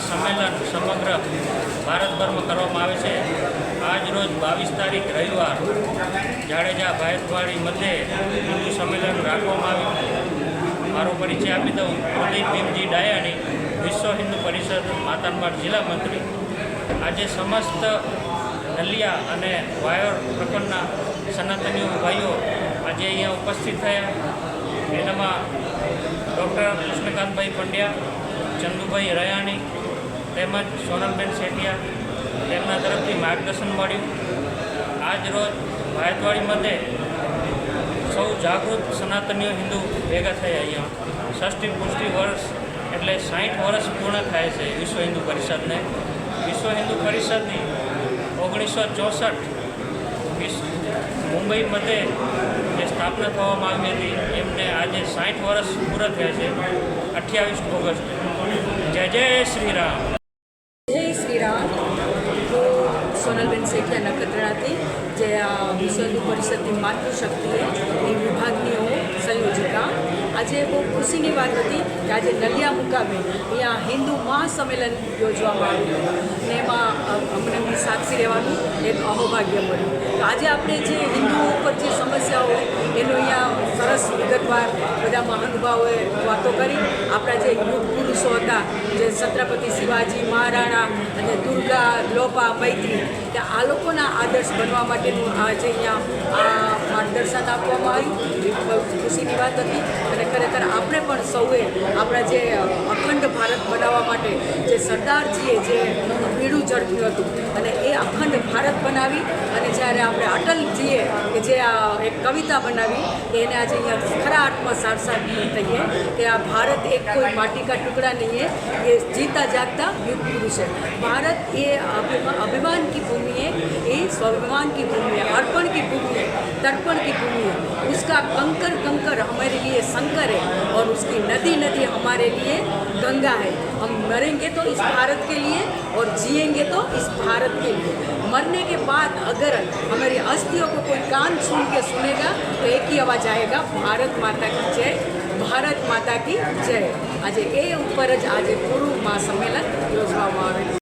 સંમેલન સમગ્ર ભારતભરમાં કરવામાં આવે છે। આજ રોજ 22 તારીખ રવિવાર જાડેજા ભાયતવાડી મધ્યે હિન્દુ સંમેલન રાખવામાં આવ્યું। મારો પરિચય આપી દઉં। પ્રદીપ ભીમજી ડાયાણી, વિશ્વ હિન્દુ પરિષદ માતાનબાડ જિલ્લા મંત્રી। આજે સમસ્ત નલિયા અને વાયોર પ્રકરણના સનાતનીઓ ભાઈઓ આજે અહીંયા ઉપસ્થિત થયા। એનામાં ડૉક્ટર કૃષ્ણકાંતભાઈ પંડ્યા, ચંદુભાઈ રયાણી તેમજ સોનલબેન સેઠિયા તેમના તરફથી માર્ગદર્શન મળ્યું। આજ રોજ ભાયતવાડી મધ્યે સૌ જાગૃત સનાતનીઓ હિન્દુ ભેગા થયા। અહીંયા ષષ્ઠી પુષ્ટિ વર્ષ એટલે 60 વર્ષ પૂર્ણ થાય છે વિશ્વ હિન્દુ પરિષદને। વિશ્વ હિન્દુ પરિષદની 1964 મુંબઈ મધ્યે જે સ્થાપના થવામાં આવી હતી એમને આજે 60 વર્ષ પૂરા થયા છે 28 ઓગસ્ટ। જય જય શ્રી રામ। જય શ્રી રામ। હું સોનલબેન સેઠિયા નખત્રાણાથી જે વિશ્વ હિન્દુ પરિષદની માતૃશક્તિએ એ વિભાગની હું સંયોજિકા। આજે બહુ ખુશીની વાત હતી કે આજે નલિયા મુકામે અહીંયા હિન્દુ મહાસંમેલન યોજવામાં આવ્યું અને એમાં અમને સાક્ષી રહેવાનું એક અહોભાગ્ય મળ્યું। તો આજે આપણે જે હિન્દુઓ ઉપર જે સમસ્યા હોય એનું અહીંયા સરસ વિગતવાર બધા મહાનુભાવોએ વાતો કરી। આપણા જે યુગ પુરુષો હતા જે છત્રપતિ શિવાજી મહારાણા અને દુર્ગા લોપા મૈત્રી કે આ લોકોના આદર્શ બનવા માટેનું આજે અહીંયા આ માર્ગદર્શન આપવામાં આવ્યું। બહુ ખુશીની વાત હતી અને ખરેખર આપણે પણ સૌએ આપણા જે અખંડ ભારત બનાવવા માટે જે સરદારજીએ જે બીડું ઝડપ્યું હતું અને એ અખંડ ભારત બનાવી અને જ્યારે આપણે અટલજીએ કે જે આ એક કવિતા બનાવી એને આજે અહીંયા ખરા અર્થમાં સારસાર થઈએ કે આ ભારત એક કોઈ માટી કા ટુકડા નહીં है, ये जीता जागता युग पुरुष है। भारत ये अभिमान की भूमि है, ये स्वाभिमान की भूमि है, अर्पण की भूमि है, तर्पण की भूमि है। उसका कंकर कंकर हमारे लिए शंकर है और उसकी नदी नदी हमारे लिए गंगा है। हम मरेंगे तो इस भारत के लिए और जिएंगे तो इस भारत के लिए। मरने के बाद अगर हमारी अस्थियों को कोई कान छून के सुनेगा तो एक ही आवाज़ आएगा, भारत माता की जय, भारत माता की जय। આજે એ ઉપર જ આજે પૂરું મહાસંમેલન યોજવામાં આવેલું।